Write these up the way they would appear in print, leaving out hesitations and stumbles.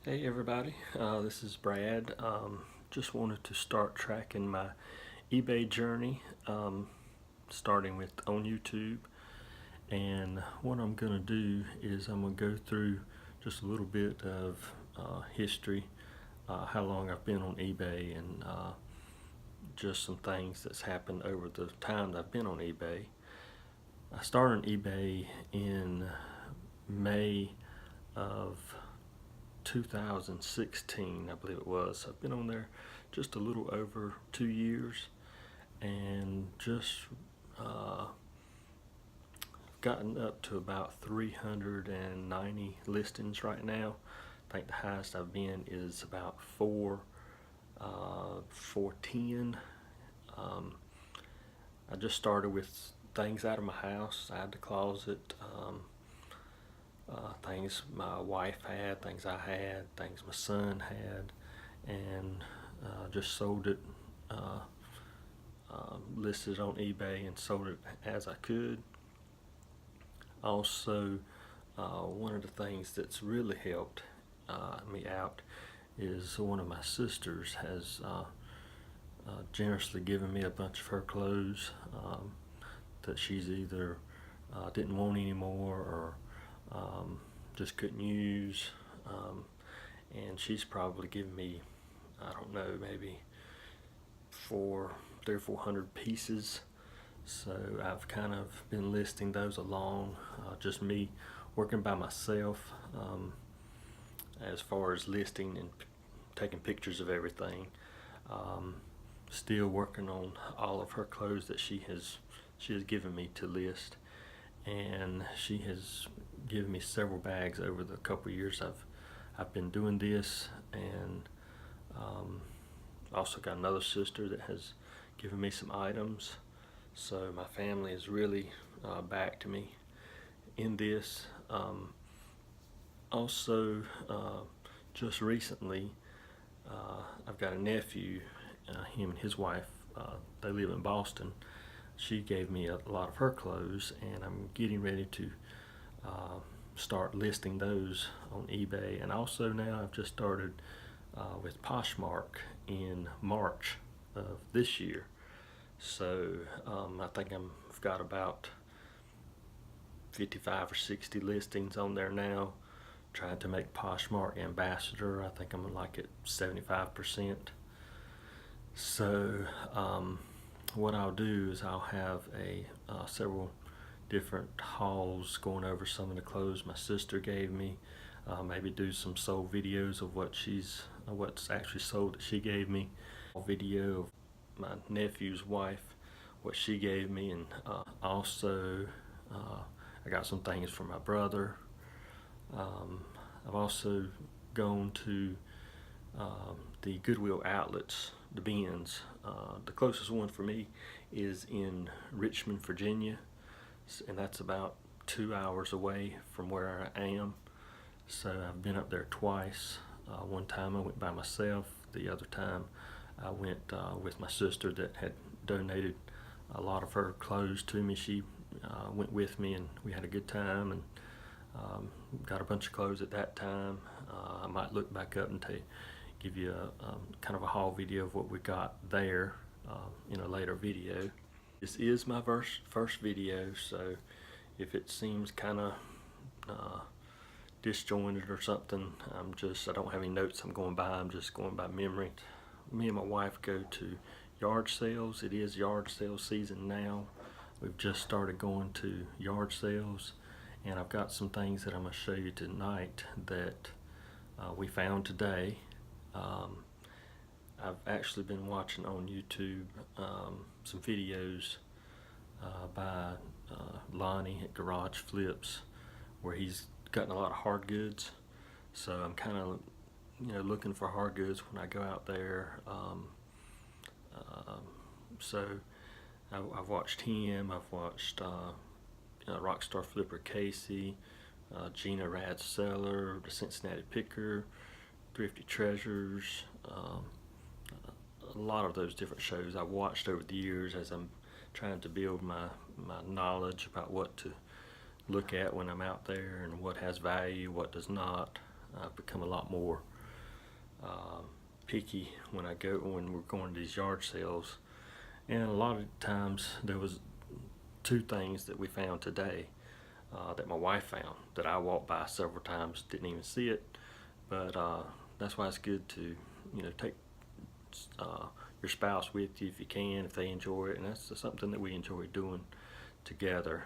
Hey everybody, this is Brad. Just wanted to start tracking my eBay journey, starting with on YouTube. And what I'm going to do is I'm going to go through just a little bit of history, how long I've been on eBay, and just some things that's happened over the time that I've been on eBay. I started on eBay in May of 2016, I believe it was. I've been on there just a little over 2 years, and just gotten up to about 390 listings right now. I think the highest I've been is about 410. I just started with things out of my house. I had the closet, things my wife had, things I had, things my son had, and just sold it, listed on eBay and sold it as I could. Also, one of the things that's really helped me out is one of my sisters has generously given me a bunch of her clothes that she's either didn't want anymore or just couldn't use, and she's probably given me, I don't know, maybe 300 or 400 pieces. So I've kind of been listing those along, just me working by myself, as far as listing and taking pictures of everything. Still working on all of her clothes that she has given me to list, and she has given me several bags over the couple of years I've been doing this. And also got another sister that has given me some items. So my family is really backed me in this. Also, just recently, I've got a nephew, him and his wife, they live in Boston. She gave me a lot of her clothes, and I'm getting ready to start listing those on eBay. And also now I've just started with Poshmark in March of this year. So I think I've got about 55 or 60 listings on there now. Trying to make Poshmark ambassador. I think I'm like at 75%. So what I'll do is I'll have several different hauls going over some of the clothes my sister gave me. Maybe do some sold videos of what's actually sold that she gave me. A video of my nephew's wife, what she gave me, and also I got some things for my brother. I've also gone to the Goodwill outlets, the bins. The closest one for me is in Richmond, Virginia, and that's about 2 hours away from where I am. So I've been up there twice. One time I went by myself. The other time I went with my sister that had donated a lot of her clothes to me. She went with me, and we had a good time, and got a bunch of clothes at that time. I might look back up and give you a kind of a haul video of what we got there in a later video. This is my first video, so if it seems kind of disjointed or something, I don't have any notes I'm going by. I'm just going by memory. Me and my wife go to yard sales. It is yard sale season now. We've just started going to yard sales, and I've got some things that I'm going to show you tonight that we found today. I've actually been watching on YouTube some videos by Lonnie at Garage Flips, where he's gotten a lot of hard goods. So I'm kind of looking for hard goods when I go out there. So I've watched him. I've watched Rockstar Flipper Casey, Gina Rad Seller, the Cincinnati Picker, Thrifty Treasures, a lot of those different shows I've watched over the years as I'm trying to build my knowledge about what to look at when I'm out there and what has value, what does not. I've become a lot more picky when we're going to these yard sales. And a lot of times there was two things that we found today that my wife found that I walked by several times, didn't even see it. But that's why it's good to take uh, your spouse with you if you can, if they enjoy it, and that's something that we enjoy doing together.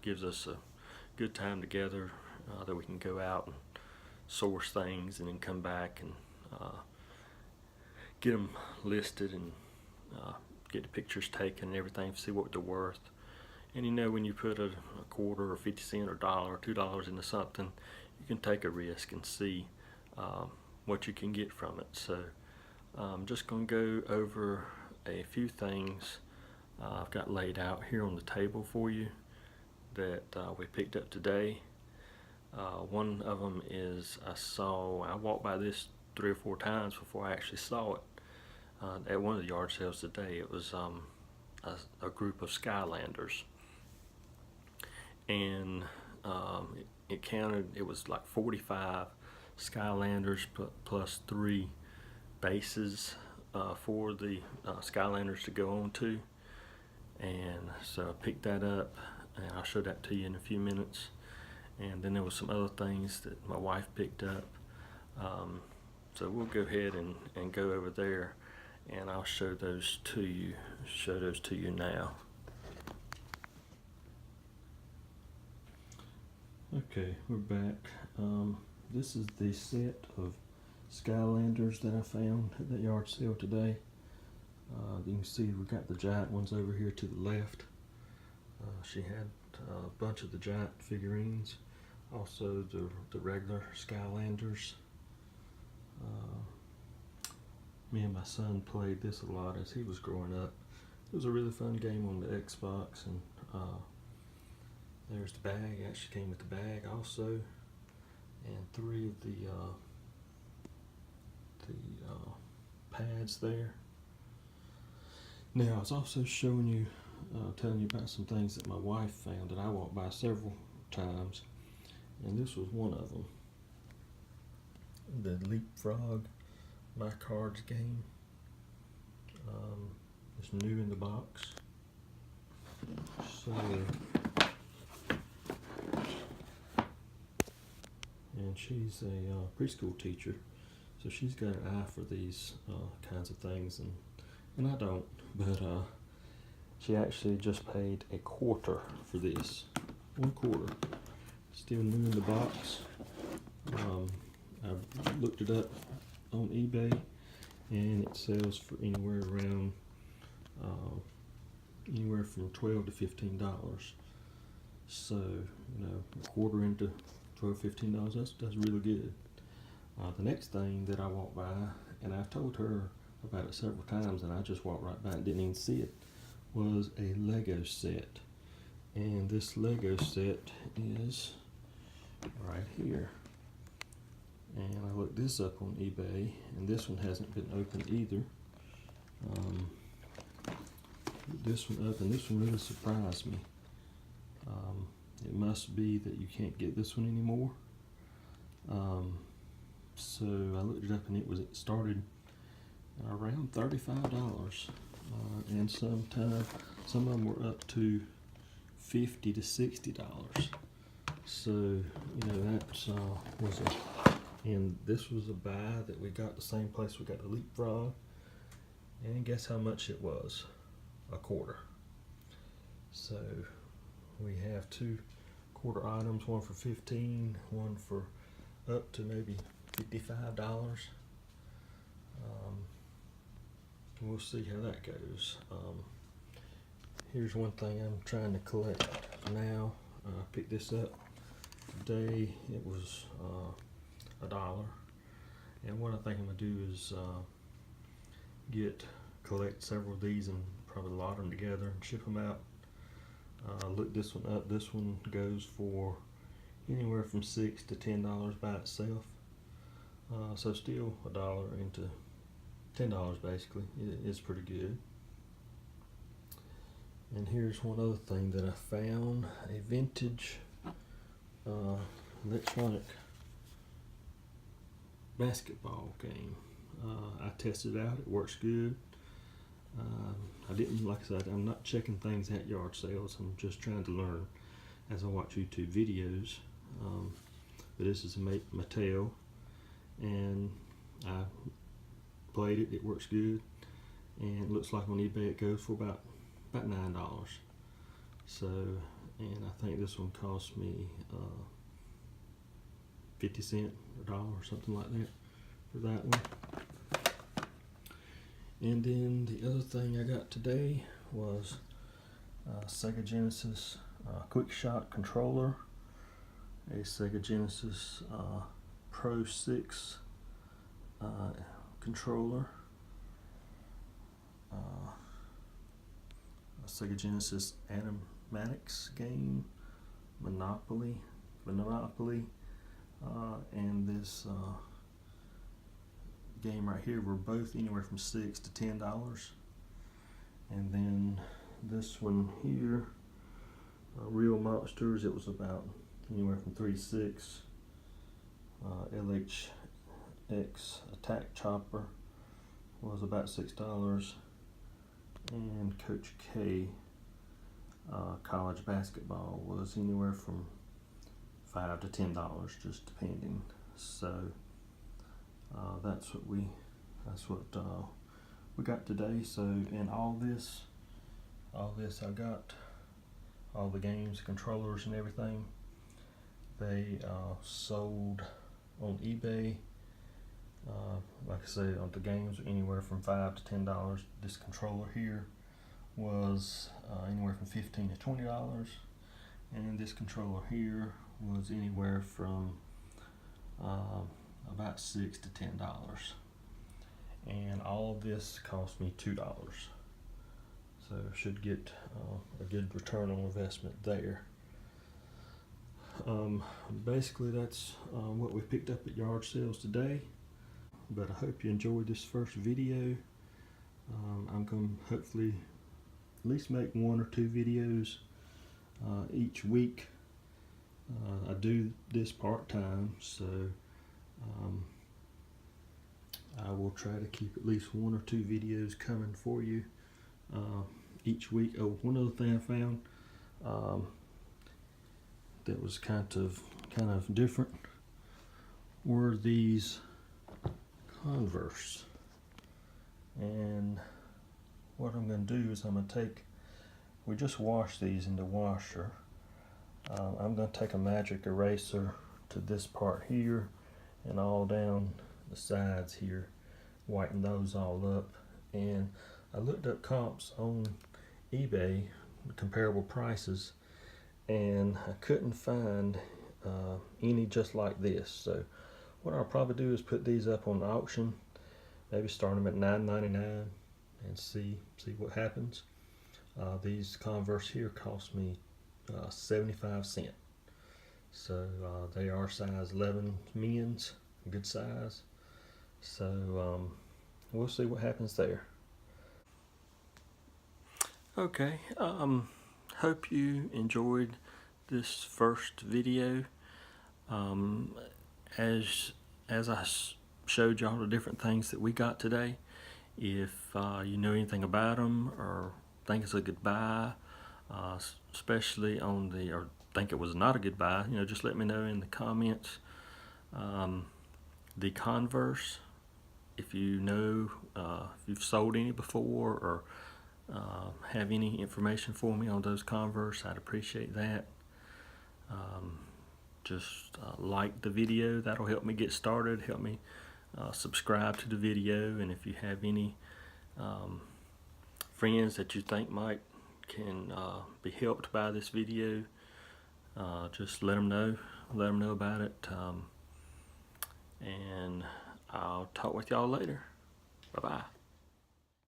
Gives us a good time together that we can go out and source things and then come back and get them listed and get the pictures taken and everything, see what they're worth. And when you put a quarter or 50 cents or $1 or $2 into something, you can take a risk and see what you can get from it. So I'm just going to go over a few things I've got laid out here on the table for you that we picked up today. One of them is I walked by this 3 or 4 times before I actually saw it at one of the yard sales today. It was a group of Skylanders, and it counted. It was like 45 Skylanders plus 3 bases for the Skylanders to go on to. And so I picked that up, and I'll show that to you in a few minutes. And then there was some other things that my wife picked up. So we'll go ahead and go over there, and I'll show those to you now. Okay, we're back. This is the set of Skylanders that I found at the yard sale today. You can see we got the giant ones over here to the left. She had a bunch of the giant figurines, also the regular Skylanders. Me and my son played this a lot as he was growing up. It was a really fun game on the Xbox, and there's the bag. It actually came with the bag also, and 3 of the pads there. Now I was also showing you, telling you about some things that my wife found that I walked by several times, and this was one of them. The Leapfrog My Cards game. It's new in the box. So, and she's a preschool teacher, so she's got an eye for these kinds of things, and I don't. But she actually just paid a quarter for this. 1 quarter. Still new in the box. I looked it up on eBay, and it sells for anywhere around anywhere from $12 to $15. So a quarter into $12, $15, that's really good. The next thing that I walked by, and I've told her about it several times, and I just walked right by and didn't even see it, was a Lego set. And this Lego set is right here. And I looked this up on eBay, and this one hasn't been opened either. This one up, and this one really surprised me. It must be that you can't get this one anymore. So I looked it up, and it started around $35, and some of them were up to $50 to $60. So that's and this was a buy that we got the same place we got the Leapfrog, and guess how much it was? A quarter. So we have 2 quarter items, one for $15, one for up to maybe $55. We'll see how that goes. Here's one thing I'm trying to collect now. I picked this up today. It was $1, and what I think I'm gonna do is collect several of these and probably lot them together and ship them out. Look this one up. This one goes for anywhere from $6 to $10 by itself. So still $1 into $10 basically. It's pretty good. And here's one other thing that I found: a vintage electronic basketball game. I tested it out. It works good. I didn't, like I said, I'm not checking things at yard sales. I'm just trying to learn as I watch YouTube videos. But this is Mattel, and I played it. It works good, and it looks like on eBay it goes for about $9. So, and I think this one cost me 50 cents or $1 or something like that for that one. And then the other thing I got today was Sega Genesis Quick Shot controller, a Sega Genesis Pro 6 controller, a Sega Genesis Animatics game, Monopoly, and this game right here were both anywhere from $6 to $10. And then this one here, Real Monsters, it was about anywhere from $3 to $6. LHX Attack Chopper was about $6, and Coach K College Basketball was anywhere from $5 to $10, just depending. So that's what we got today. So, and all this I got all the games, controllers, and everything. They sold on eBay. Like I said, on the games anywhere from $5 to $10. This controller here was anywhere from $15 to $20, and this controller here was anywhere from about $6 to $10. And all of this cost me $2. So should get a good return on investment there. Basically that's what we picked up at yard sales today. But I hope you enjoyed this first video. I'm going to hopefully at least make 1 or 2 videos each week. I do this part-time, so I will try to keep at least 1 or 2 videos coming for you each week. Oh, one other thing I found that was kind of different were these Converse. And what I'm going to do is we just washed these in the washer. I'm going to take a magic eraser to this part here and all down the sides here, whiten those all up. And I looked up comps on eBay, comparable prices, and I couldn't find any just like this. So what I'll probably do is put these up on auction, maybe start them at $9.99 and see what happens. These Converse here cost me 75 cents. So they are size 11 men's, good size. So we'll see what happens there. Okay, hope you enjoyed this first video. As I showed y'all the different things that we got today, if you know anything about them or think it's a good buy, especially or think it was not a good buy, just let me know in the comments. The Converse, if you know, if you've sold any before or have any information for me on those Converse, I'd appreciate that. Just like the video, that'll help me get started, help me subscribe to the video, and if you have any friends that you think can be helped by this video, just let them know about it, and I'll talk with y'all later. Bye-bye.